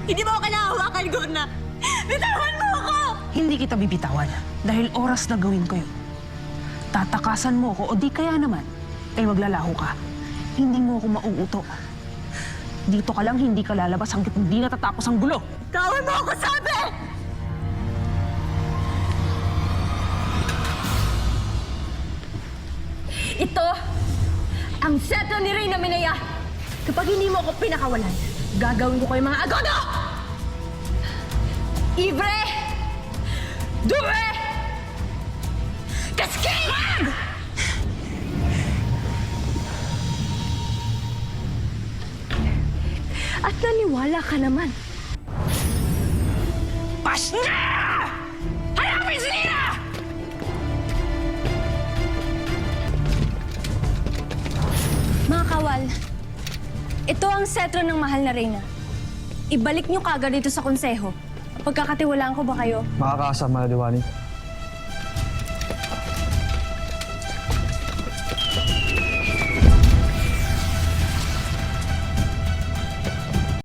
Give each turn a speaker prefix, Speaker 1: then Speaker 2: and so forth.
Speaker 1: Hindi mo ako kailangan hawakan, Gurna! Bitawan mo ako!
Speaker 2: Hindi kita bibitawan dahil oras na gawin ko yun. Tatakasan mo ako o di kaya naman ay maglalaho ka. Hindi mo ako mauuto. Dito ka lang, hindi ka lalabas hanggat hindi natatapos ang gulo.
Speaker 1: Tawan mo ako, sabi! Ito ang setlo ni Reyna Minaya. Kapag hindi mo ako pinakawalan, gagawin ko kayo mga agono! Ibre! Dure! Kaskayag! At naniwala ka naman.
Speaker 2: Pas na! Hanapin si Nina!
Speaker 3: Mga kawal, ito ang setro ng mahal na Reyna. Ibalik niyo kagad dito sa konseho. Pagkakatiwalaan ko ba kayo?
Speaker 4: Makakaasa, Maladiwani.